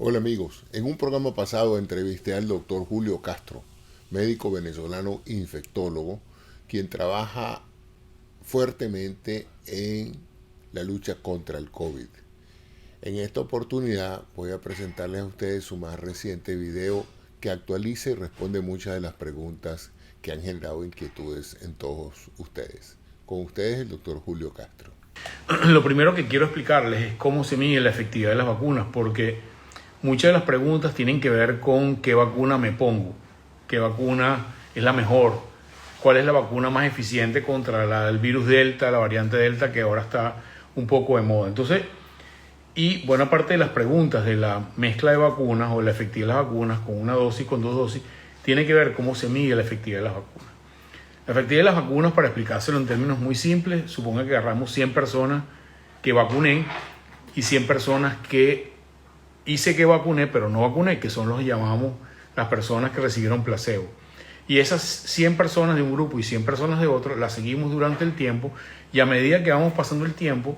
Hola amigos, en un programa pasado entrevisté al doctor Julio Castro, médico venezolano infectólogo, quien trabaja fuertemente en la lucha contra el COVID. En esta oportunidad voy a presentarles a ustedes su más reciente video que actualiza y responde muchas de las preguntas que han generado inquietudes en todos ustedes. Con ustedes el doctor Julio Castro. Lo primero que quiero explicarles es cómo se mide la efectividad de las vacunas, porque muchas de las preguntas tienen que ver con qué vacuna me pongo, qué vacuna es la mejor, cuál es la vacuna más eficiente contra el virus Delta, la variante Delta, que ahora está un poco de moda. Entonces, y buena parte de las preguntas de la mezcla de vacunas o la efectividad de las vacunas con una dosis, con dos dosis, tiene que ver cómo se mide la efectividad de las vacunas. La efectividad de las vacunas, para explicárselo en términos muy simples, suponga que agarramos 100 personas que vacuné y 100 personas que hice que vacuné, pero no vacuné, que son los que llamamos las personas que recibieron placebo. Y esas 100 personas de un grupo y 100 personas de otro, las seguimos durante el tiempo y a medida que vamos pasando el tiempo,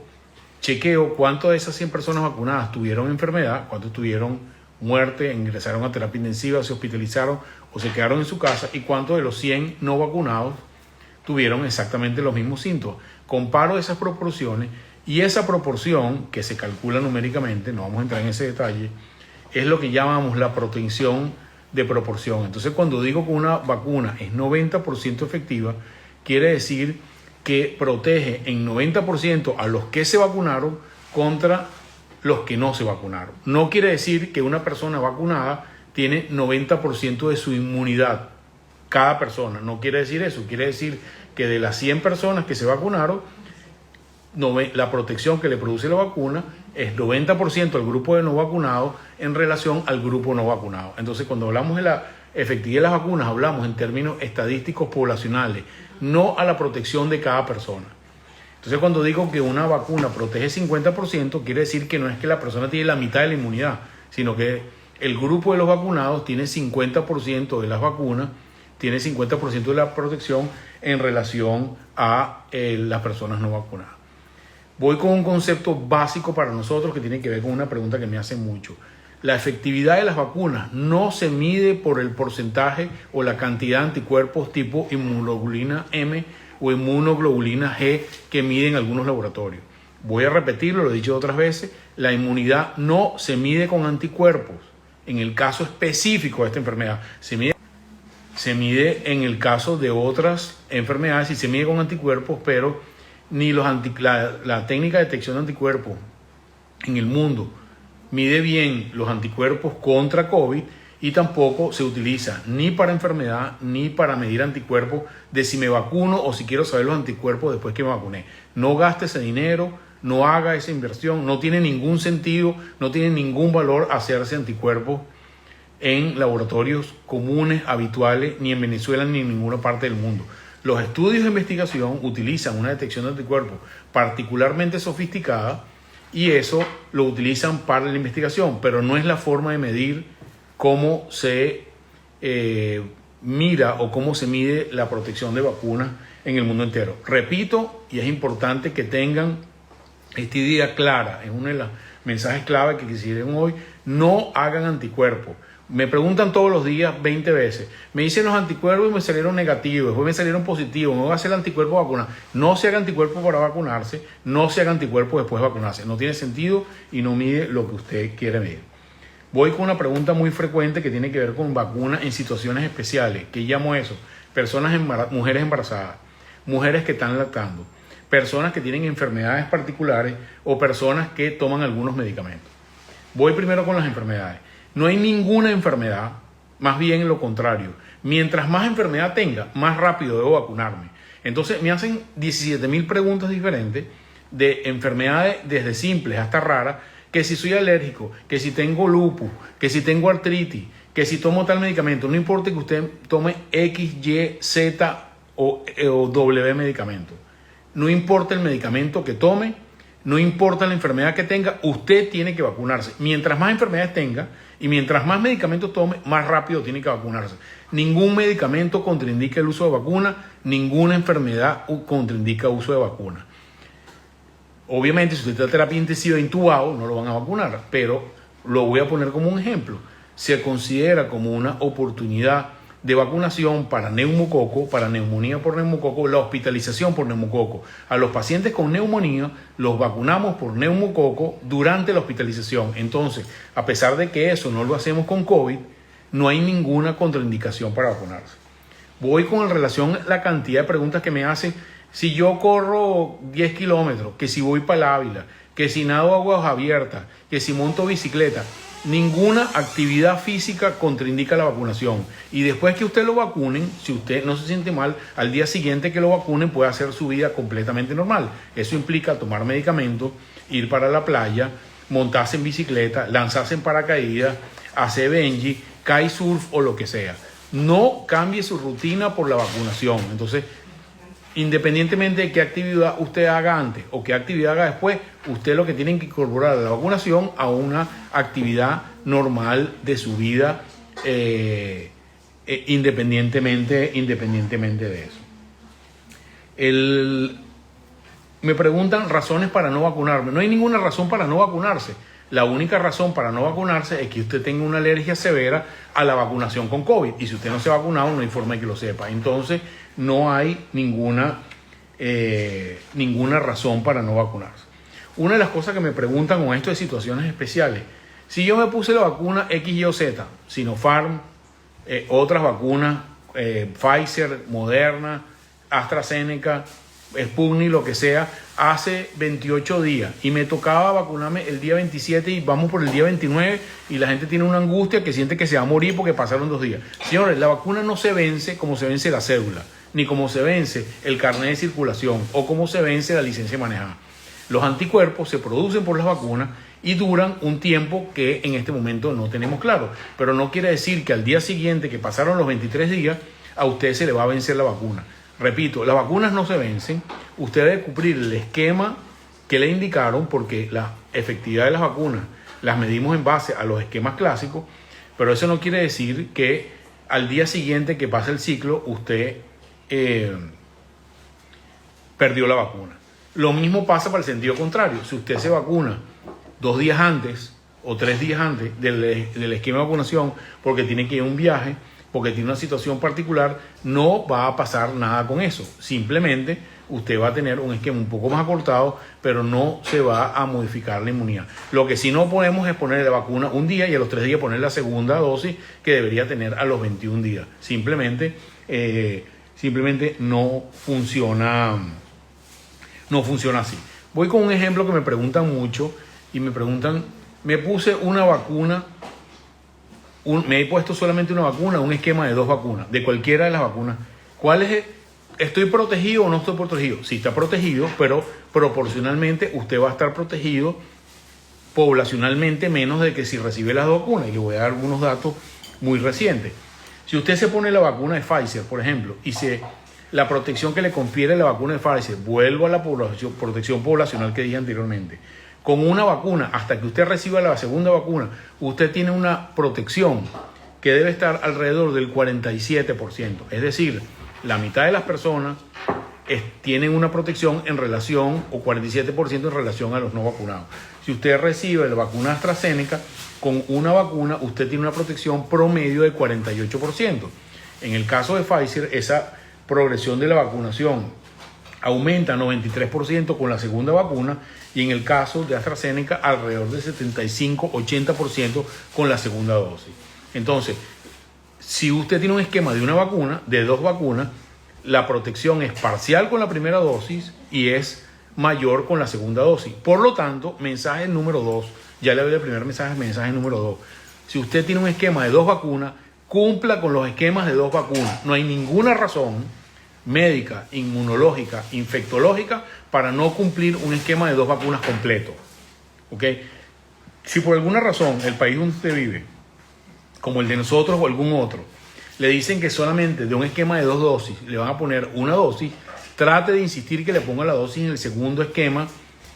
chequeo cuántas de esas 100 personas vacunadas tuvieron enfermedad, cuántos tuvieron muerte, ingresaron a terapia intensiva, se hospitalizaron o se quedaron en su casa y cuántos de los 100 no vacunados tuvieron exactamente los mismos síntomas. Comparo esas proporciones y esa proporción que se calcula numéricamente, no vamos a entrar en ese detalle, es lo que llamamos la protección de proporción. Entonces, cuando digo que una vacuna es 90% efectiva, quiere decir que protege en 90% a los que se vacunaron contra los que no se vacunaron. No quiere decir que una persona vacunada tiene 90% de su inmunidad, cada persona. No quiere decir eso. Quiere decir que de las 100 personas que se vacunaron, la protección que le produce la vacuna es 90% al grupo de no vacunados en relación al grupo no vacunado. Entonces, cuando hablamos de la efectividad de las vacunas, hablamos en términos estadísticos poblacionales, no a la protección de cada persona. Entonces, cuando digo que una vacuna protege 50%, quiere decir que no es que la persona tiene la mitad de la inmunidad, sino que el grupo de los vacunados tiene 50% de las vacunas, tiene 50% de la protección en relación a las personas no vacunadas. Voy con un concepto básico para nosotros que tiene que ver con una pregunta que me hacen mucho. La efectividad de las vacunas no se mide por el porcentaje o la cantidad de anticuerpos tipo inmunoglobulina M o inmunoglobulina G que miden algunos laboratorios. Voy a repetirlo, lo he dicho otras veces, la inmunidad no se mide con anticuerpos. En el caso específico de esta enfermedad, se mide en el caso de otras enfermedades y se mide con anticuerpos, pero ni la técnica de detección de anticuerpos en el mundo mide bien los anticuerpos contra COVID y tampoco se utiliza ni para enfermedad ni para medir anticuerpos de si me vacuno o si quiero saber los anticuerpos después que me vacuné. No gaste ese dinero, no haga esa inversión, no tiene ningún sentido, no tiene ningún valor hacerse anticuerpos en laboratorios comunes, habituales, ni en Venezuela ni en ninguna parte del mundo. Los estudios de investigación utilizan una detección de anticuerpos particularmente sofisticada y eso lo utilizan para la investigación, pero no es la forma de medir cómo se mira o cómo se mide la protección de vacunas en el mundo entero. Repito, y es importante que tengan esta idea clara, es uno de los mensajes clave que quisieron hoy, no hagan anticuerpos. Me preguntan todos los días 20 veces. Me dicen los anticuerpos y me salieron negativos, después me salieron positivos, me voy a hacer el anticuerpo vacuna. No se haga anticuerpo para vacunarse, no se haga anticuerpo después de vacunarse. No tiene sentido y no mide lo que usted quiere medir. Voy con una pregunta muy frecuente que tiene que ver con vacunas en situaciones especiales. ¿Qué llamo eso? Mujeres embarazadas, mujeres que están lactando, personas que tienen enfermedades particulares o personas que toman algunos medicamentos. Voy primero con las enfermedades. No hay ninguna enfermedad, más bien lo contrario. Mientras más enfermedad tenga, más rápido debo vacunarme. Entonces me hacen 17.000 preguntas diferentes de enfermedades desde simples hasta raras, que si soy alérgico, que si tengo lupus, que si tengo artritis, que si tomo tal medicamento. No importa que usted tome X, Y, Z o W medicamento. No importa el medicamento que tome, no importa la enfermedad que tenga, usted tiene que vacunarse. Mientras más enfermedades tenga y mientras más medicamentos tome, más rápido tiene que vacunarse. Ningún medicamento contraindica el uso de vacuna, ninguna enfermedad contraindica el uso de vacuna. Obviamente, si usted está en terapia intensiva intubado, no lo van a vacunar, pero lo voy a poner como un ejemplo, se considera como una oportunidad de vacunación para neumococo, para neumonía por neumococo, la hospitalización por neumococo. A los pacientes con neumonía los vacunamos por neumococo durante la hospitalización. Entonces, a pesar de que eso no lo hacemos con COVID, no hay ninguna contraindicación para vacunarse. Voy con relación a la cantidad de preguntas que me hacen. Si yo corro 10 kilómetros, que si voy para el Ávila, que si nado aguas abiertas, que si monto bicicleta, ninguna actividad física contraindica la vacunación. Y después que usted lo vacunen, si usted no se siente mal, al día siguiente que lo vacunen puede hacer su vida completamente normal. Eso implica tomar medicamentos, ir para la playa, montarse en bicicleta, lanzarse en paracaídas, hacer bungee, kitesurf o lo que sea. No cambie su rutina por la vacunación. Entonces, independientemente de qué actividad usted haga antes o qué actividad haga después, usted lo que tiene que incorporar la vacunación a una actividad normal de su vida, independientemente de eso. Me preguntan razones para no vacunarme. No hay ninguna razón para no vacunarse. La única razón para no vacunarse es que usted tenga una alergia severa a la vacunación con COVID. Y si usted no se ha vacunado, no hay forma de que lo sepa. Entonces, no hay ninguna razón para no vacunarse. Una de las cosas que me preguntan con esto de situaciones especiales, si yo me puse la vacuna X, Y o Z, Sinopharm, otras vacunas, Pfizer, Moderna, AstraZeneca, Sputnik, lo que sea, hace 28 días y me tocaba vacunarme el día 27 y vamos por el día 29 y la gente tiene una angustia que siente que se va a morir porque pasaron 2 días. Señores, la vacuna no se vence como se vence la cédula, ni como se vence el carnet de circulación o como se vence la licencia de manejar. Los anticuerpos se producen por las vacunas y duran un tiempo que en este momento no tenemos claro, pero no quiere decir que al día siguiente que pasaron los 23 días a usted se le va a vencer la vacuna. Repito, las vacunas no se vencen, usted debe cumplir el esquema que le indicaron porque la efectividad de las vacunas las medimos en base a los esquemas clásicos, pero eso no quiere decir que al día siguiente que pase el ciclo usted perdió la vacuna. Lo mismo pasa para el sentido contrario. Si usted se vacuna 2 días antes o 3 días antes del esquema de vacunación porque tiene que ir a un viaje, porque tiene una situación particular, no va a pasar nada con eso. Simplemente usted va a tener un esquema un poco más acortado, pero no se va a modificar la inmunidad. Lo que sí no podemos es poner la vacuna un día y a los 3 días poner la segunda dosis que debería tener a los 21 días. Simplemente no funciona así. Voy con un ejemplo que me preguntan mucho y me preguntan, me puse una vacuna, me he puesto solamente una vacuna, un esquema de 2 vacunas, de cualquiera de las vacunas. ¿Cuál es? ¿Estoy protegido o no estoy protegido? Sí, está protegido, pero proporcionalmente usted va a estar protegido poblacionalmente menos de que si recibe las 2 vacunas. Y le voy a dar algunos datos muy recientes. Si usted se pone la vacuna de Pfizer, por ejemplo, y la protección que le confiere la vacuna de Pfizer, vuelvo a la protección poblacional que dije anteriormente, con una vacuna, hasta que usted reciba la segunda vacuna, usted tiene una protección que debe estar alrededor del 47%. Es decir, la mitad de las personas tienen una protección en relación, o 47% en relación a los no vacunados. Si usted recibe la vacuna AstraZeneca, con una vacuna usted tiene una protección promedio de 48%. En el caso de Pfizer, esa progresión de la vacunación aumenta 93% con la segunda vacuna y en el caso de AstraZeneca alrededor de 75-80% con la segunda dosis. Entonces, si usted tiene un esquema de una vacuna, de 2 vacunas, la protección es parcial con la primera dosis y es mayor con la segunda dosis. Por lo tanto, mensaje número 2, ya le doy el primer mensaje número 2. Si usted tiene un esquema de 2 vacunas, cumpla con los esquemas de 2 vacunas. No hay ninguna razón médica, inmunológica, infectológica para no cumplir un esquema de 2 vacunas completo. ¿Ok? Si por alguna razón el país donde usted vive, como el de nosotros o algún otro, le dicen que solamente de un esquema de 2 dosis le van a poner una dosis, trate de insistir que le ponga la dosis en el segundo esquema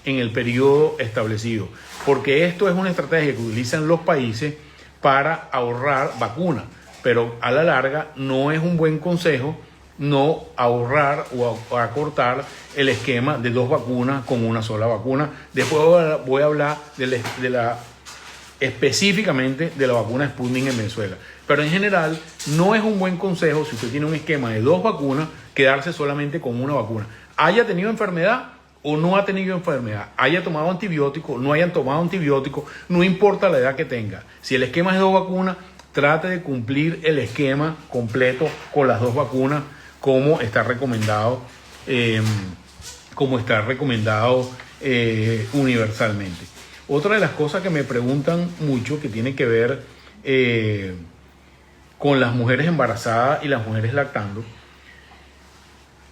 en el periodo establecido, porque esto es una estrategia que utilizan los países para ahorrar vacunas, pero a la larga no es un buen consejo no ahorrar o acortar el esquema de 2 vacunas con una sola vacuna. Después voy a hablar de específicamente de la vacuna Sputnik en Venezuela. Pero en general no es un buen consejo, si usted tiene un esquema de 2 vacunas, quedarse solamente con una vacuna. Haya tenido enfermedad o no ha tenido enfermedad, haya tomado antibiótico, no hayan tomado antibiótico, no importa la edad que tenga. Si el esquema es de 2 vacunas, trate de cumplir el esquema completo con las 2 vacunas como está recomendado, universalmente. Otra de las cosas que me preguntan mucho, que tiene que ver con las mujeres embarazadas y las mujeres lactando,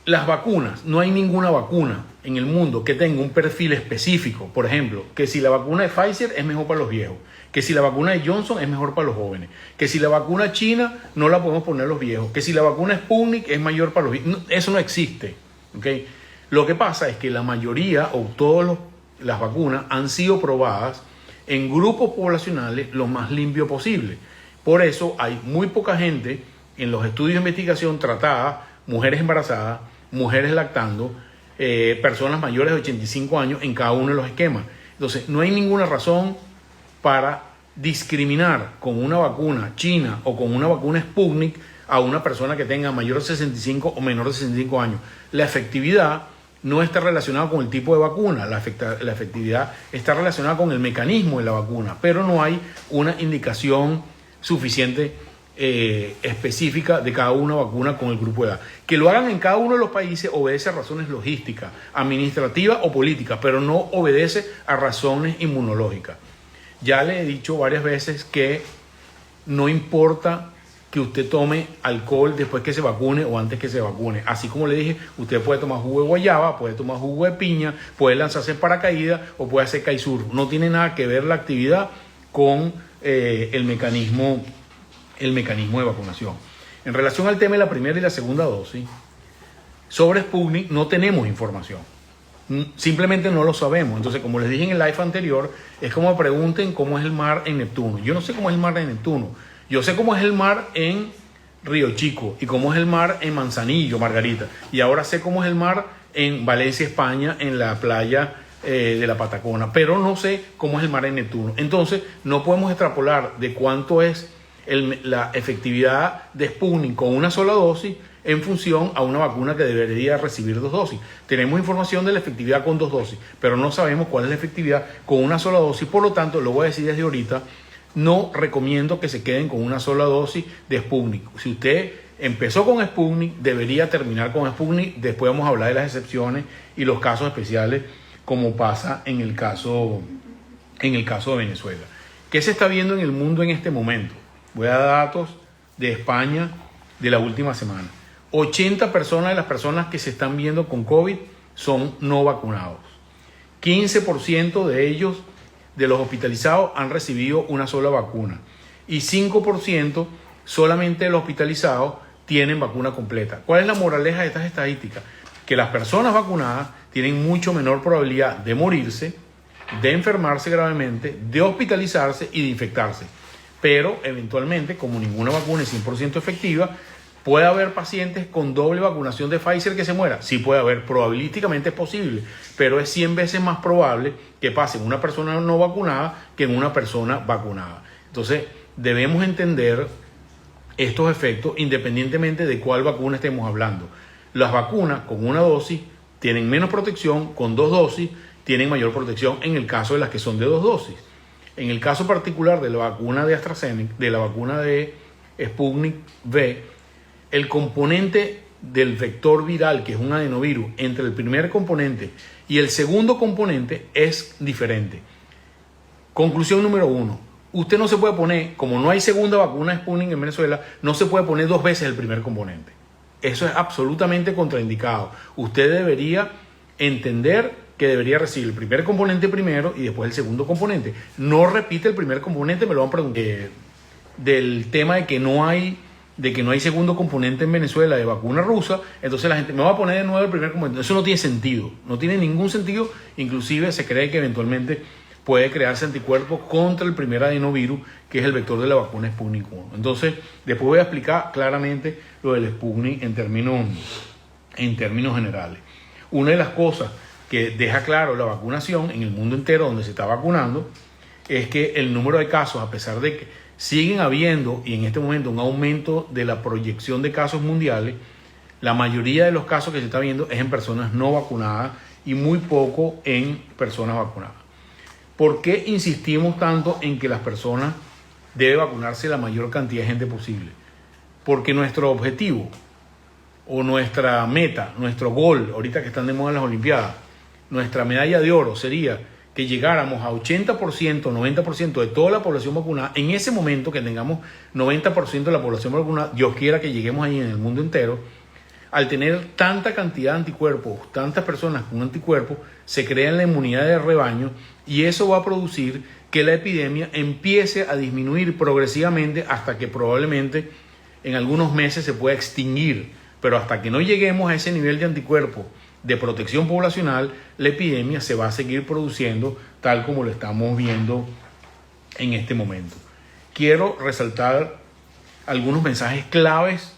las vacunas, no hay ninguna vacuna en el mundo que tenga un perfil específico. Por ejemplo, que si la vacuna de Pfizer es mejor para los viejos, que si la vacuna de Johnson es mejor para los jóvenes, que si la vacuna china no la podemos poner a los viejos, que si la vacuna Sputnik es mayor para los viejos. Eso no existe, ¿okay? Lo que pasa es que la mayoría o todas las vacunas han sido probadas en grupos poblacionales lo más limpio posible. Por eso hay muy poca gente en los estudios de investigación tratada, mujeres embarazadas, mujeres lactando, personas mayores de 85 años en cada uno de los esquemas. Entonces, no hay ninguna razón para discriminar con una vacuna china o con una vacuna Sputnik a una persona que tenga mayor de 65 o menor de 65 años. La efectividad no está relacionada con el tipo de vacuna, la efectividad está relacionada con el mecanismo de la vacuna, pero no hay una indicación suficiente específica de cada una vacuna con el grupo de edad. Que lo hagan en cada uno de los países obedece a razones logísticas, administrativas o políticas, pero no obedece a razones inmunológicas. Ya le he dicho varias veces que no importa que usted tome alcohol después que se vacune o antes que se vacune. Así como le dije, usted puede tomar jugo de guayaba, puede tomar jugo de piña, puede lanzarse en paracaídas o puede hacer kitesurf. No tiene nada que ver la actividad con el mecanismo de vacunación. En relación al tema de la primera y la segunda dosis, sobre Sputnik no tenemos información. Simplemente no lo sabemos. Entonces, como les dije en el live anterior, es como pregunten cómo es el mar en Neptuno. Yo no sé cómo es el mar en Neptuno. Yo sé cómo es el mar en Río Chico y cómo es el mar en Manzanillo, Margarita. Y ahora sé cómo es el mar en Valencia, España, en la playa de la Patacona. Pero no sé cómo es el mar en Neptuno. Entonces, no podemos extrapolar de cuánto es la efectividad de Sputnik con una sola dosis en función a una vacuna que debería recibir 2 dosis. Tenemos información de la efectividad con 2 dosis, pero no sabemos cuál es la efectividad con una sola dosis. Por lo tanto, lo voy a decir desde ahorita, no recomiendo que se queden con una sola dosis de Sputnik. Si usted empezó con Sputnik, debería terminar con Sputnik. Después vamos a hablar de las excepciones y los casos especiales, como pasa en el caso de Venezuela. ¿Qué se está viendo en el mundo en este momento? Voy a dar datos de España de la última semana. 80 personas de las personas que se están viendo con COVID son no vacunados. 15% de ellos, de los hospitalizados, han recibido una sola vacuna. Y 5% solamente de los hospitalizados tienen vacuna completa. ¿Cuál es la moraleja de estas estadísticas? Que las personas vacunadas tienen mucho menor probabilidad de morirse, de enfermarse gravemente, de hospitalizarse y de infectarse. Pero eventualmente, como ninguna vacuna es 100% efectiva, ¿puede haber pacientes con doble vacunación de Pfizer que se muera? Sí puede haber, probabilísticamente es posible, pero es 100 veces más probable que pase en una persona no vacunada que en una persona vacunada. Entonces, debemos entender estos efectos independientemente de cuál vacuna estemos hablando. Las vacunas con una dosis tienen menos protección, con 2 dosis tienen mayor protección en el caso de las que son de 2 dosis. En el caso particular de la vacuna de AstraZeneca, de la vacuna de Sputnik V, el componente del vector viral, que es un adenovirus, entre el primer componente y el segundo componente es diferente. Conclusión número 1. Usted no se puede poner, como no hay segunda vacuna de Sputnik en Venezuela, no se puede poner 2 veces el primer componente. Eso es absolutamente contraindicado. Usted debería entender que debería recibir el primer componente primero y después el segundo componente. No repite el primer componente, me lo van a preguntar. Del tema de que no hay segundo componente en Venezuela de vacuna rusa, entonces la gente me va a poner de nuevo el primer componente. Eso no tiene sentido, no tiene ningún sentido. Inclusive se cree que eventualmente puede crearse anticuerpos contra el primer adenovirus, que es el vector de la vacuna Sputnik 1. Entonces, después voy a explicar claramente lo del Sputnik en términos generales. Una de las cosas que deja claro la vacunación en el mundo entero donde se está vacunando es que el número de casos, a pesar de que siguen habiendo, y en este momento, un aumento de la proyección de casos mundiales, la mayoría de los casos que se está viendo es en personas no vacunadas y muy poco en personas vacunadas. ¿Por qué insistimos tanto en que las personas deben vacunarse la mayor cantidad de gente posible? Porque nuestro objetivo o nuestra meta, nuestro gol, ahorita que están de moda las Olimpiadas, nuestra medalla de oro sería que llegáramos a 80%, 90% de toda la población vacunada. En ese momento que tengamos 90% de la población vacunada, Dios quiera que lleguemos ahí en el mundo entero. Al tener tanta cantidad de anticuerpos, tantas personas con anticuerpos, se crea la inmunidad de rebaño y eso va a producir que la epidemia empiece a disminuir progresivamente hasta que probablemente en algunos meses se pueda extinguir. Pero hasta que no lleguemos a ese nivel de anticuerpos de protección poblacional, la epidemia se va a seguir produciendo tal como lo estamos viendo en este momento. Quiero resaltar algunos mensajes claves,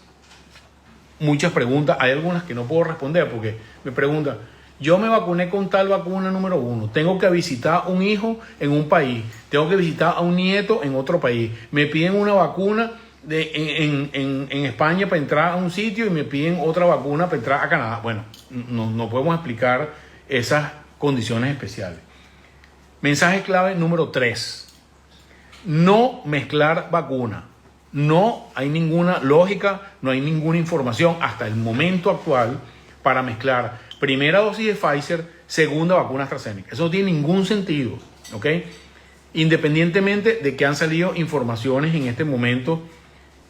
muchas preguntas. Hay algunas que no puedo responder porque me preguntan, yo me vacuné con tal vacuna número 1, tengo que visitar a un hijo en un país, tengo que visitar a un nieto en otro país, me piden una vacuna en España para entrar a un sitio y me piden otra vacuna para entrar a Canadá. Bueno, no podemos explicar esas condiciones especiales. Mensaje clave número 3. No mezclar vacuna. No hay ninguna lógica, no hay ninguna información hasta el momento actual para mezclar primera dosis de Pfizer, segunda vacuna AstraZeneca. Eso no tiene ningún sentido, ¿ok? Independientemente de que han salido informaciones en este momento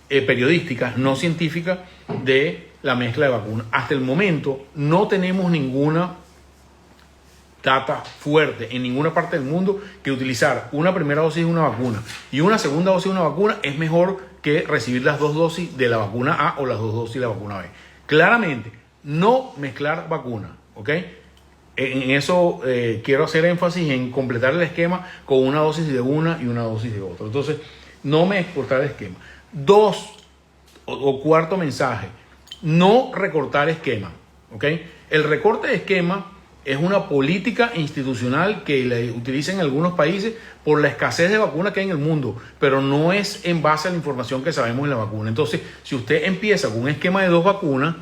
periodísticas, no científicas, de la mezcla de vacunas. Hasta el momento no tenemos ninguna data fuerte en ninguna parte del mundo que utilizar una primera dosis de una vacuna y una segunda dosis de una vacuna es mejor que recibir las 2 dosis de la vacuna A o las 2 dosis de la vacuna B. Claramente, no mezclar vacunas, ¿ok? En eso quiero hacer énfasis en completar el esquema con una dosis de una y una dosis de otra. Entonces, no me cortar el esquema. 2, o cuarto mensaje, no recortar esquema, ¿ok? El recorte de esquema es una política institucional que la utilizan en algunos países por la escasez de vacunas que hay en el mundo, pero no es en base a la información que sabemos en la vacuna. Entonces, si usted empieza con un esquema de 2 vacunas,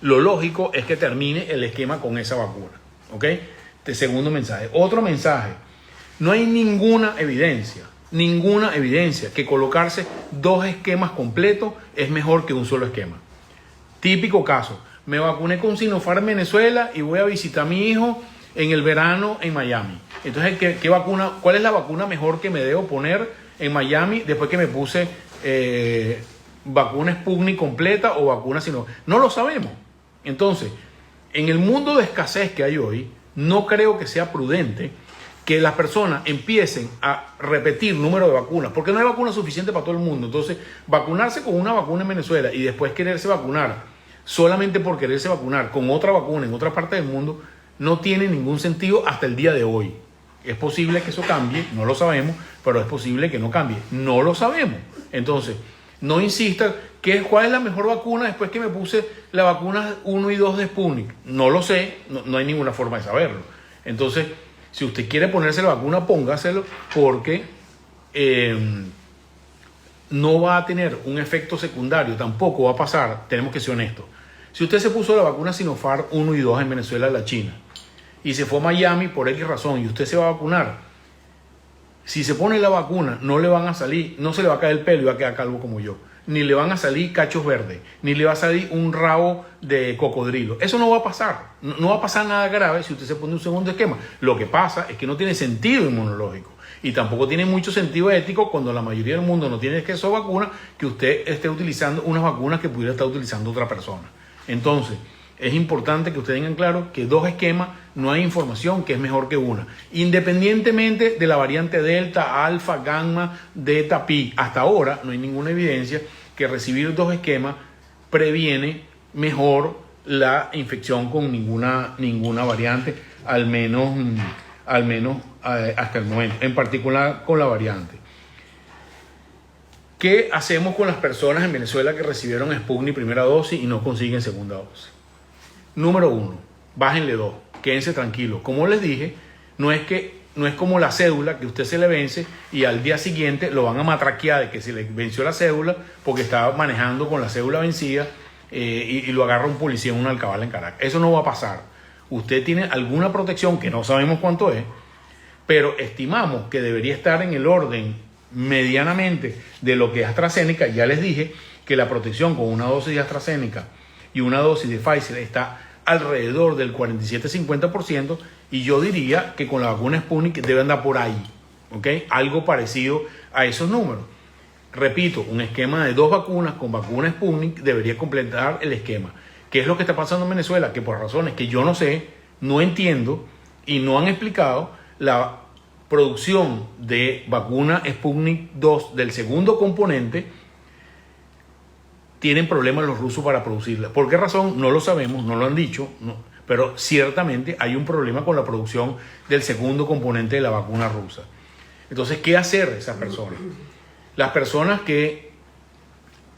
lo lógico es que termine el esquema con esa vacuna, ¿ok? Segundo mensaje. Otro mensaje, no hay ninguna evidencia que colocarse 2 esquemas completos es mejor que un solo esquema. Típico caso, me vacuné con Sinopharm en Venezuela y voy a visitar a mi hijo en el verano en Miami. Entonces, ¿qué vacuna? ¿Cuál es la vacuna mejor que me debo poner en Miami después que me puse vacuna Sputnik completa o vacuna Sinopharm? No lo sabemos. Entonces, en el mundo de escasez que hay hoy, no creo que sea prudente que las personas empiecen a repetir número de vacunas, porque no hay vacuna suficiente para todo el mundo. Entonces, vacunarse con una vacuna en Venezuela y después quererse vacunar solamente por quererse vacunar con otra vacuna en otra parte del mundo, no tiene ningún sentido hasta el día de hoy. Es posible que eso cambie, no lo sabemos, pero es posible que no cambie, no lo sabemos. Entonces, no insista, ¿cuál es la mejor vacuna después que me puse la vacuna 1 y 2 de Sputnik? No lo sé, no hay ninguna forma de saberlo. Entonces, si usted quiere ponerse la vacuna, póngaselo, porque no va a tener un efecto secundario, tampoco va a pasar, tenemos que ser honestos. Si usted se puso la vacuna Sinopharm 1 y 2 en Venezuela, la China, y se fue a Miami por X razón y usted se va a vacunar, si se pone la vacuna no le van a salir, no se le va a caer el pelo y va a quedar calvo como yo, ni le van a salir cachos verdes, ni le va a salir un rabo de cocodrilo. Eso no va a pasar, no va a pasar nada grave si usted se pone un segundo esquema. Lo que pasa es que no tiene sentido inmunológico y tampoco tiene mucho sentido ético cuando la mayoría del mundo no tiene acceso a vacunas, que usted esté utilizando unas vacunas que pudiera estar utilizando otra persona. Entonces, es importante que ustedes tengan claro que 2 esquemas no hay información que es mejor que una. Independientemente de la variante Delta, Alfa, Gamma, Delta, Pi, hasta ahora no hay ninguna evidencia que recibir 2 esquemas previene mejor la infección con ninguna variante, al menos hasta el momento, en particular con la variante. ¿Qué hacemos con las personas en Venezuela que recibieron Sputnik primera dosis y no consiguen segunda dosis? Número 1, bájenle 2, quédense tranquilos. Como les dije, no es que no es como la cédula que usted se le vence y al día siguiente lo van a matraquear de que se le venció la cédula porque estaba manejando con la cédula vencida y lo agarra un policía en una alcabala en Caracas. Eso no va a pasar. Usted tiene alguna protección que no sabemos cuánto es, pero estimamos que debería estar en el orden medianamente de lo que es AstraZeneca. Ya les dije que la protección con una dosis de AstraZeneca y una dosis de Pfizer está alrededor del 47-50%, y yo diría que con la vacuna Sputnik debe andar por ahí, ¿ok? Algo parecido a esos números. Repito, un esquema de 2 vacunas con vacuna Sputnik debería completar el esquema. ¿Qué es lo que está pasando en Venezuela? Que por razones que yo no sé, no entiendo y no han explicado, la producción de vacuna Sputnik 2 del segundo componente tienen problemas los rusos para producirla. ¿Por qué razón? No lo sabemos, no lo han dicho, no, pero ciertamente hay un problema con la producción del segundo componente de la vacuna rusa. Entonces, ¿qué hacer esas personas? Las personas que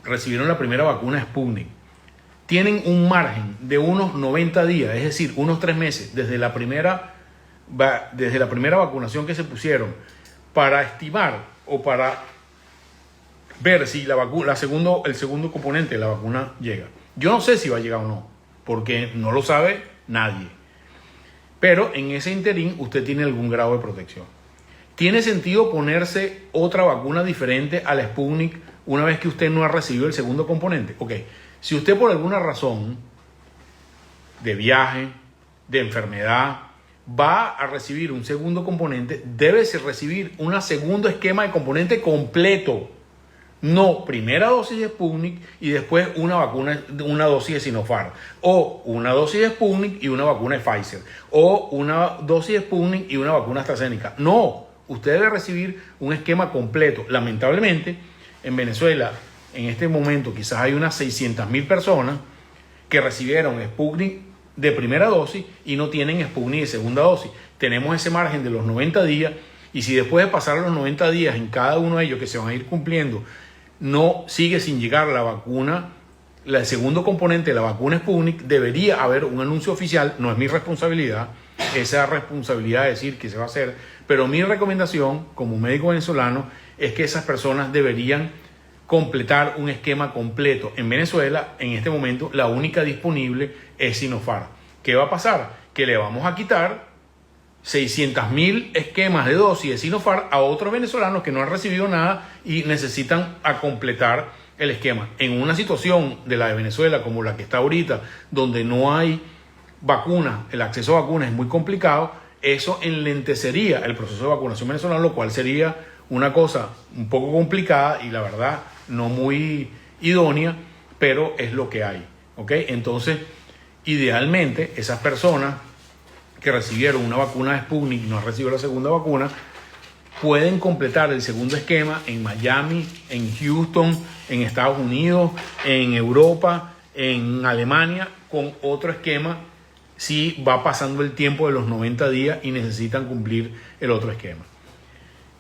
recibieron la primera vacuna Sputnik tienen un margen de unos 90 días, es decir, unos 3 meses desde la primera vacunación que se pusieron, para estimar o para ver si el segundo componente de la vacuna llega. Yo no sé si va a llegar o no, porque no lo sabe nadie. Pero en ese interín usted tiene algún grado de protección. ¿Tiene sentido ponerse otra vacuna diferente a la Sputnik una vez que usted no ha recibido el segundo componente? Ok, si usted por alguna razón de viaje, de enfermedad, va a recibir un segundo componente, debe recibir un segundo esquema de componente completo. No, primera dosis de Sputnik y después una dosis de Sinopharm, o una dosis de Sputnik y una vacuna de Pfizer, o una dosis de Sputnik y una vacuna AstraZeneca. No, usted debe recibir un esquema completo. Lamentablemente, en Venezuela, en este momento, quizás hay unas 600.000 personas que recibieron Sputnik de primera dosis y no tienen Sputnik de segunda dosis. Tenemos ese margen de los 90 días, y si después de pasar los 90 días en cada uno de ellos que se van a ir cumpliendo, no sigue sin llegar la vacuna, el segundo componente de la vacuna Sputnik, debería haber un anuncio oficial. No es mi responsabilidad, esa responsabilidad de decir que se va a hacer, pero mi recomendación como médico venezolano es que esas personas deberían completar un esquema completo. En Venezuela, en este momento, la única disponible es Sinopharm. ¿Qué va a pasar? Que le vamos a quitar 600.000 esquemas de dosis de Sinopharm a otros venezolanos que no han recibido nada y necesitan completar el esquema. En una situación de la de Venezuela como la que está ahorita, donde no hay vacunas, el acceso a vacunas es muy complicado, eso enlentecería el proceso de vacunación venezolano, lo cual sería una cosa un poco complicada y la verdad no muy idónea, pero es lo que hay, ¿ok? Entonces, idealmente, esas personas que recibieron una vacuna de Sputnik y no han recibido la segunda vacuna, pueden completar el segundo esquema en Miami, en Houston, en Estados Unidos, en Europa, en Alemania, con otro esquema si va pasando el tiempo de los 90 días y necesitan cumplir el otro esquema.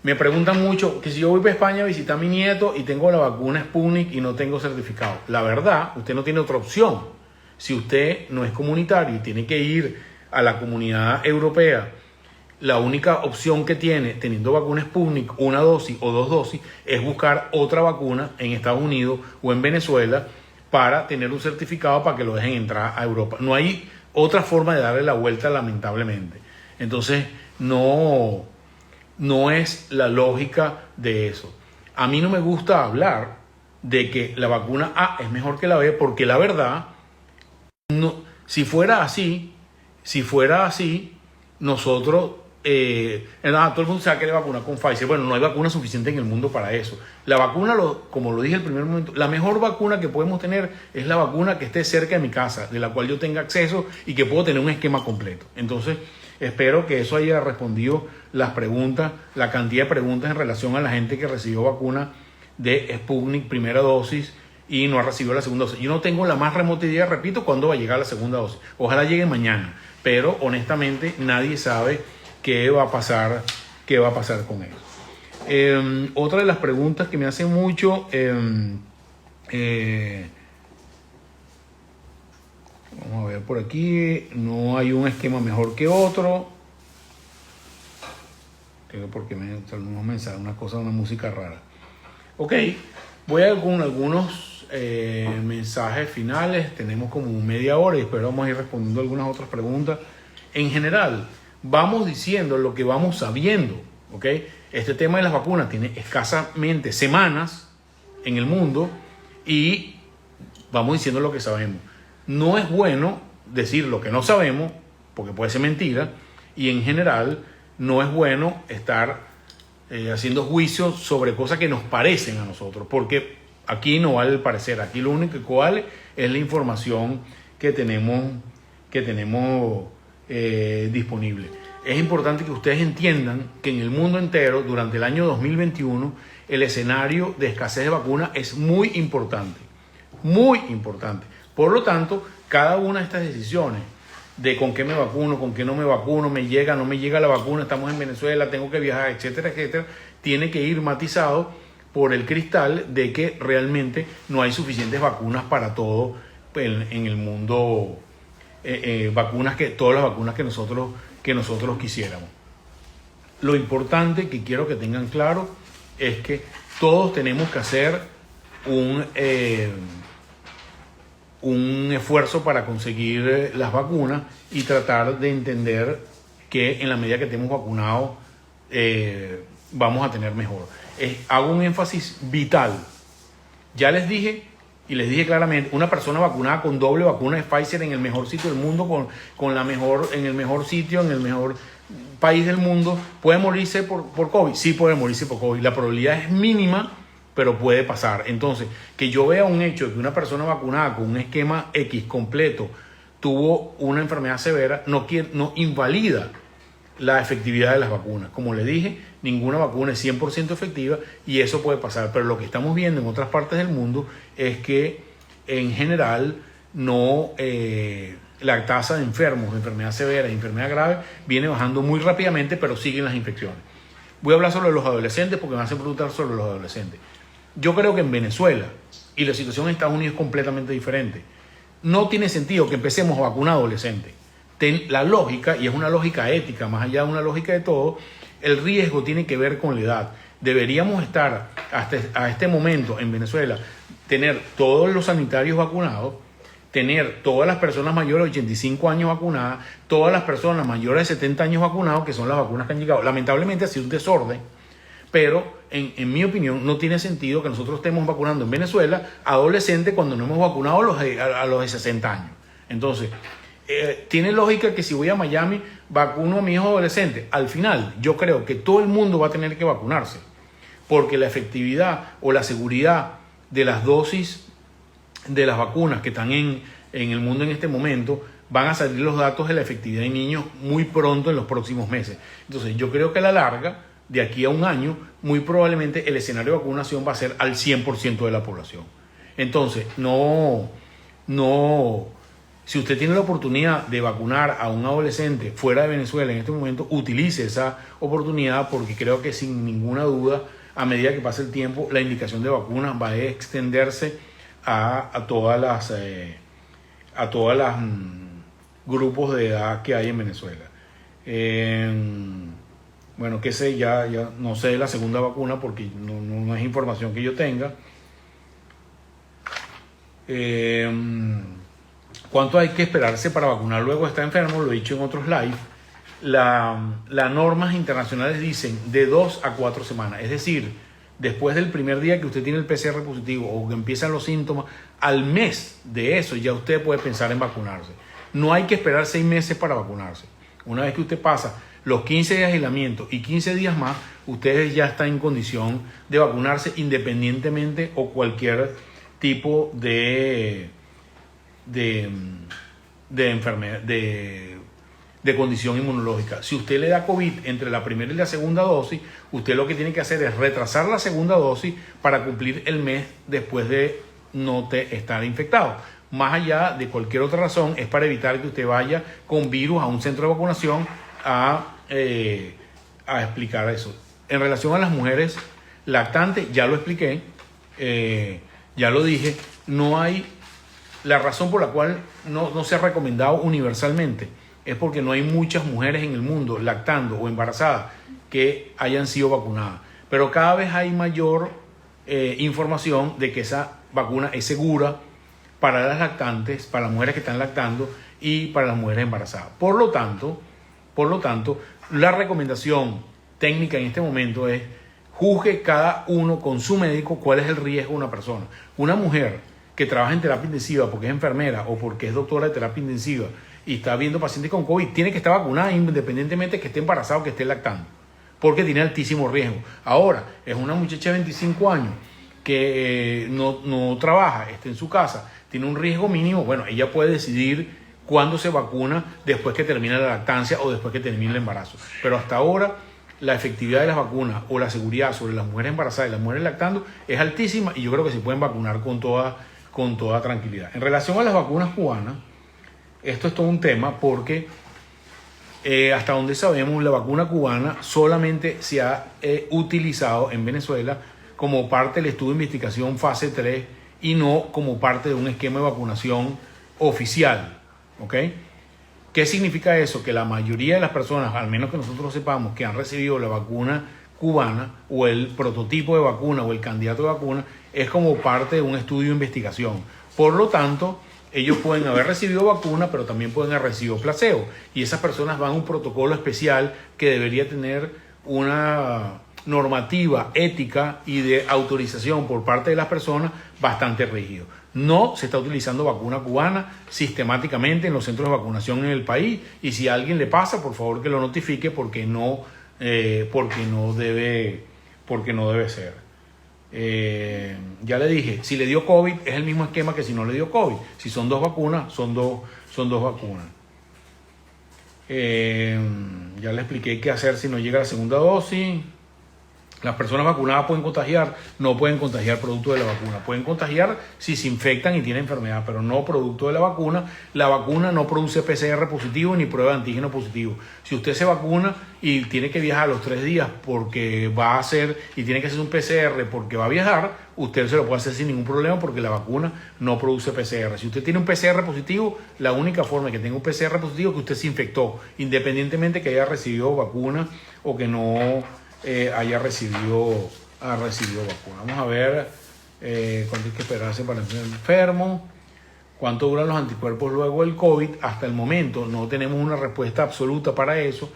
Me preguntan mucho que si yo voy para España a visitar a mi nieto y tengo la vacuna Sputnik y no tengo certificado. La verdad, usted no tiene otra opción. Si usted no es comunitario y tiene que ir a la comunidad europea, la única opción que tiene, teniendo vacuna Sputnik, una dosis o 2 dosis, es buscar otra vacuna en Estados Unidos o en Venezuela para tener un certificado para que lo dejen entrar a Europa. No hay otra forma de darle la vuelta, lamentablemente. Entonces, no es la lógica de eso. A mí no me gusta hablar de que la vacuna A es mejor que la B, porque la verdad, no, si fuera así, nosotros, todo el mundo se va a querer vacunar con Pfizer. Bueno, no hay vacuna suficiente en el mundo para eso. La vacuna, como lo dije en el primer momento, la mejor vacuna que podemos tener es la vacuna que esté cerca de mi casa, de la cual yo tenga acceso y que puedo tener un esquema completo. Entonces, espero que eso haya respondido las preguntas, la cantidad de preguntas en relación a la gente que recibió vacuna de Sputnik primera dosis y no ha recibido la segunda dosis. Yo no tengo la más remota idea, repito, cuándo va a llegar la segunda dosis. Ojalá llegue mañana, pero honestamente nadie sabe qué va a pasar con eso. Otra de las preguntas que me hacen mucho, vamos a ver por aquí, no hay un esquema mejor que otro. tengo por qué me salen unos mensajes, una cosa, una música rara. Ok, voy a con algunos mensajes finales. Tenemos como media hora y espero vamos a ir respondiendo algunas otras preguntas. En general, vamos diciendo lo que vamos sabiendo. ¿Ok? Este tema de las vacunas tiene escasamente semanas en el mundo y vamos diciendo lo que sabemos. No es bueno decir lo que no sabemos, porque puede ser mentira, y en general no es bueno estar haciendo juicios sobre cosas que nos parecen a nosotros, porque aquí no vale el parecer, aquí lo único que vale es la información que tenemos disponible. Es importante que ustedes entiendan que en el mundo entero, durante el año 2021, el escenario de escasez de vacunas es muy importante. Muy importante. Por lo tanto, cada una de estas decisiones de con qué me vacuno, con qué no me vacuno, me llega, no me llega la vacuna, estamos en Venezuela, tengo que viajar, etcétera, etcétera, tiene que ir matizado por el cristal de que realmente no hay suficientes vacunas para todo en el mundo, todas las vacunas que nosotros quisiéramos. Lo importante que quiero que tengan claro es que todos tenemos que hacer un esfuerzo para conseguir las vacunas y tratar de entender que en la medida que estemos vacunados vamos a tener mejor. Hago un énfasis vital. Ya les dije y les dije claramente, una persona vacunada con doble vacuna de Pfizer en el mejor sitio del mundo, en el mejor sitio, en el mejor país del mundo, ¿puede morirse por COVID? Sí, puede morirse por COVID. La probabilidad es mínima, pero puede pasar. Entonces, que yo vea un hecho de que una persona vacunada con un esquema X completo tuvo una enfermedad severa, no invalida la efectividad de las vacunas. Como le dije, ninguna vacuna es 100% efectiva y eso puede pasar. Pero lo que estamos viendo en otras partes del mundo es que en general la tasa de enfermos, de enfermedad severa y enfermedad grave viene bajando muy rápidamente, pero siguen las infecciones. Voy a hablar sobre los adolescentes porque me hacen preguntar sobre los adolescentes. Yo creo que en Venezuela, y la situación en Estados Unidos es completamente diferente, no tiene sentido que empecemos a vacunar adolescentes. La lógica, y es una lógica ética, más allá de una lógica de todo, el riesgo tiene que ver con la edad. Deberíamos estar a este momento en Venezuela, tener todos los sanitarios vacunados, tener todas las personas mayores de 85 años vacunadas, todas las personas mayores de 70 años vacunados, que son las vacunas que han llegado. Lamentablemente ha sido un desorden, pero en mi opinión no tiene sentido que nosotros estemos vacunando en Venezuela a adolescentes cuando no hemos vacunado a los de 60 años. Entonces, tiene lógica que si voy a Miami vacuno a mi hijo adolescente. Al final, yo creo que todo el mundo va a tener que vacunarse, porque la efectividad o la seguridad de las dosis de las vacunas que están en el mundo en este momento, van a salir los datos de la efectividad en niños muy pronto en los próximos meses. Entonces yo creo que a la larga, de aquí a un año, muy probablemente el escenario de vacunación va a ser al 100% de la población. Entonces, si usted tiene la oportunidad de vacunar a un adolescente fuera de Venezuela en este momento, utilice esa oportunidad, porque creo que sin ninguna duda, a medida que pase el tiempo, la indicación de vacunas va a extenderse a todas las grupos de edad que hay en Venezuela. Bueno, qué sé, ya no sé de la segunda vacuna porque no es información que yo tenga. ¿Cuánto hay que esperarse para vacunar luego de estar enfermo? Lo he dicho en otros live. Las normas internacionales dicen de 2 a 4 semanas, es decir, después del primer día que usted tiene el PCR positivo o que empiezan los síntomas, al mes de eso ya usted puede pensar en vacunarse. No hay que esperar 6 meses para vacunarse. Una vez que usted pasa los 15 días de aislamiento y 15 días más, usted ya está en condición de vacunarse independientemente o cualquier tipo de enfermedad, de condición inmunológica. Si usted le da COVID entre la primera y la segunda dosis, usted lo que tiene que hacer es retrasar la segunda dosis para cumplir el mes después de no estar infectado. Más allá de cualquier otra razón, es para evitar que usted vaya con virus a un centro de vacunación a explicar eso. En relación a las mujeres lactantes, ya lo expliqué, ya lo dije, no hay la razón por la cual no se ha recomendado universalmente es porque no hay muchas mujeres en el mundo lactando o embarazadas que hayan sido vacunadas. Pero cada vez hay mayor información de que esa vacuna es segura para las lactantes, para las mujeres que están lactando y para las mujeres embarazadas. Por lo tanto, la recomendación técnica en este momento es: juzgue cada uno con su médico cuál es el riesgo de una persona. Una mujer que trabaja en terapia intensiva porque es enfermera o porque es doctora de terapia intensiva y está viendo pacientes con COVID, tiene que estar vacunada independientemente de que esté embarazada o que esté lactando, porque tiene altísimo riesgo. Ahora, es una muchacha de 25 años que no trabaja, está en su casa, tiene un riesgo mínimo. Bueno, ella puede decidir cuándo se vacuna, después que termine la lactancia o después que termine el embarazo. Pero hasta ahora la efectividad de las vacunas o la seguridad sobre las mujeres embarazadas y las mujeres lactando es altísima, y yo creo que se pueden vacunar con toda tranquilidad. En relación a las vacunas cubanas, esto es todo un tema porque hasta donde sabemos, la vacuna cubana solamente se ha utilizado en Venezuela como parte del estudio de investigación fase 3 y no como parte de un esquema de vacunación oficial. ¿Ok? ¿Qué significa eso? Que la mayoría de las personas, al menos que nosotros sepamos, que han recibido la vacuna cubana o el prototipo de vacuna o el candidato de vacuna, es como parte de un estudio de investigación. Por lo tanto, ellos pueden haber recibido vacuna, pero también pueden haber recibido placebo. Y esas personas van a un protocolo especial que debería tener una normativa ética y de autorización por parte de las personas bastante rígido. No se está utilizando vacuna cubana sistemáticamente en los centros de vacunación en el país, y si a alguien le pasa, por favor que lo notifique, porque no debe ser. Ya le dije, si le dio COVID es el mismo esquema que si no le dio COVID. Si son dos vacunas, son dos vacunas. Ya le expliqué qué hacer si no llega la segunda dosis. Las personas vacunadas pueden contagiar, no pueden contagiar producto de la vacuna. Pueden contagiar si se infectan y tienen enfermedad, pero no producto de la vacuna. La vacuna no produce PCR positivo ni prueba de antígeno positivo. Si usted se vacuna y tiene que viajar a los 3 días porque va a hacer, y tiene que hacer un PCR porque va a viajar, usted se lo puede hacer sin ningún problema porque la vacuna no produce PCR. Si usted tiene un PCR positivo, la única forma de que tenga un PCR positivo es que usted se infectó, independientemente que haya recibido vacuna o que no haya recibido vacuna. Vamos a ver cuánto hay que esperarse para el enfermo, cuánto duran los anticuerpos luego del COVID. Hasta el momento no tenemos una respuesta absoluta para eso.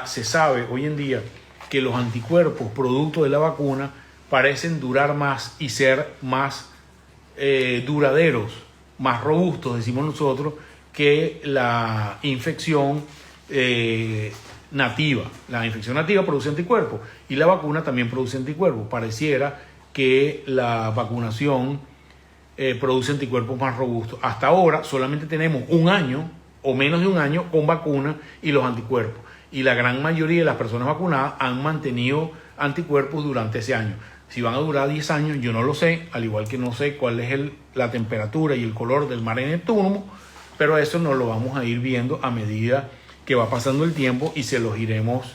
Se sabe hoy en día que los anticuerpos producto de la vacuna parecen durar más y ser más duraderos, más robustos, decimos nosotros, que la infección nativa. La infección nativa produce anticuerpos y la vacuna también produce anticuerpos. Pareciera que la vacunación produce anticuerpos más robustos. Hasta ahora solamente tenemos 1 año o menos de 1 año con vacuna y los anticuerpos. Y la gran mayoría de las personas vacunadas han mantenido anticuerpos durante ese año. Si van a durar 10 años, yo no lo sé, al igual que no sé cuál es la temperatura y el color del mar en Neptuno, pero eso nos lo vamos a ir viendo a medida que va pasando el tiempo y se los iremos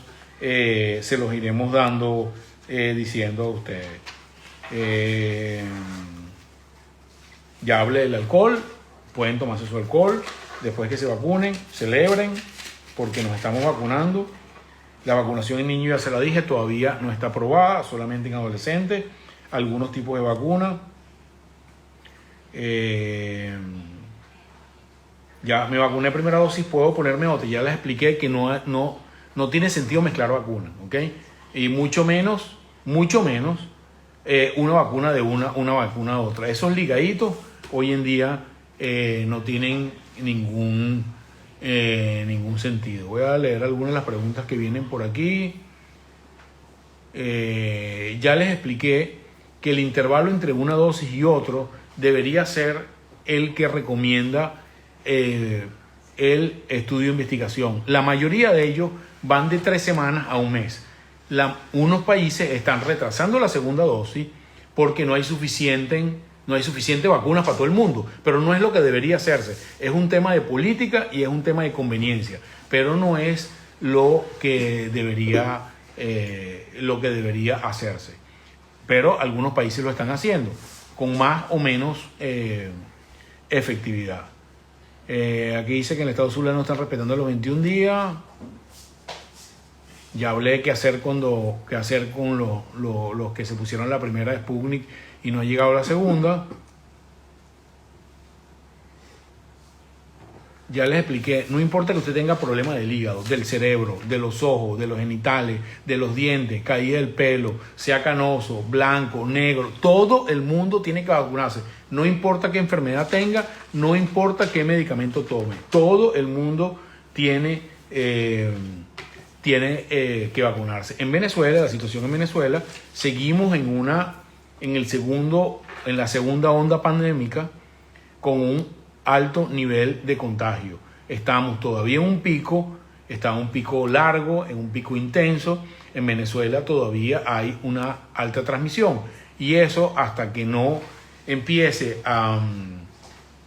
dando, diciendo a ustedes. Ya hablé del alcohol, pueden tomarse su alcohol después que se vacunen, celebren, porque nos estamos vacunando. La vacunación en niños, ya se la dije, todavía no está aprobada, solamente en adolescentes, algunos tipos de vacunas. Ya me vacuné primera dosis, puedo ponerme otra. Ya les expliqué que no tiene sentido mezclar vacunas, ¿ok? Y mucho menos una vacuna de una vacuna de otra. Esos ligaditos hoy en día no tienen ningún sentido. Voy a leer algunas de las preguntas que vienen por aquí. Ya les expliqué que el intervalo entre una dosis y otro debería ser el que recomienda el estudio de investigación. La mayoría de ellos van de 3 semanas a 1 mes. Unos países están retrasando la segunda dosis porque no hay suficiente vacunas para todo el mundo, pero no es lo que debería hacerse. Es un tema de política y es un tema de conveniencia, pero no es lo que debería hacerse. Pero algunos países lo están haciendo con más o menos efectividad. Aquí dice que en el estado Zulia no están respetando los 21 días. Ya hablé de qué hacer con los que se pusieron la primera de Sputnik y no ha llegado la segunda. Ya les expliqué, no importa que usted tenga problemas del hígado, del cerebro, de los ojos, de los genitales, de los dientes, caída del pelo, sea canoso, blanco, negro, todo el mundo tiene que vacunarse. No importa qué enfermedad tenga, no importa qué medicamento tome, todo el mundo tiene que vacunarse. En Venezuela, la situación en Venezuela, seguimos en la segunda onda pandémica con un alto nivel de contagio. Estamos todavía en un pico, está en un pico largo, en un pico intenso. En Venezuela todavía hay una alta transmisión y eso hasta que no empiece a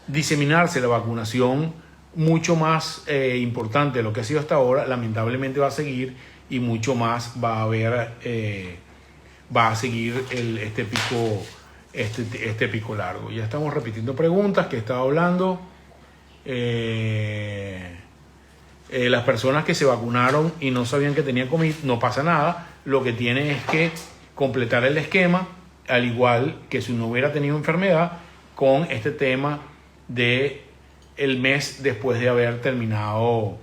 diseminarse la vacunación mucho más importante de lo que ha sido hasta ahora, lamentablemente va a seguir y mucho más va a haber, va a seguir este pico largo. Ya estamos repitiendo preguntas que estaba hablando. Las personas que se vacunaron y no sabían que tenían COVID, no pasa nada. Lo que tienen es que completar el esquema, al igual que si no hubiera tenido enfermedad, con este tema de el mes después de haber terminado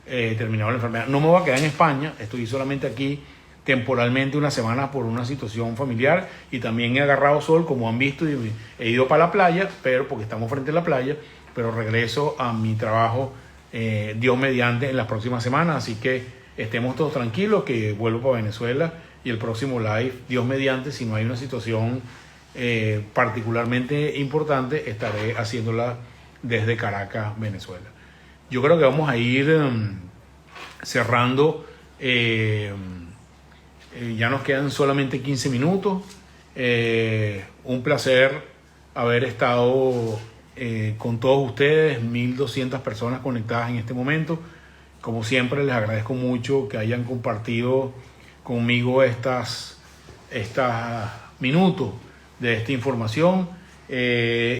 la enfermedad. No me voy a quedar en España, estoy solamente aquí temporalmente una semana por una situación familiar y también he agarrado sol, como han visto, y he ido para la playa, pero porque estamos frente a la playa, pero regreso a mi trabajo, Dios mediante, en las próximas semanas, así que estemos todos tranquilos que vuelvo para Venezuela y el próximo live, Dios mediante, si no hay una situación particularmente importante, estaré haciéndola desde Caracas, Venezuela. Yo creo que vamos a ir cerrando. Ya nos quedan solamente 15 minutos. Un placer haber estado con todos ustedes, 1.200 personas conectadas en este momento. Como siempre, les agradezco mucho que hayan compartido conmigo estos minutos de esta información.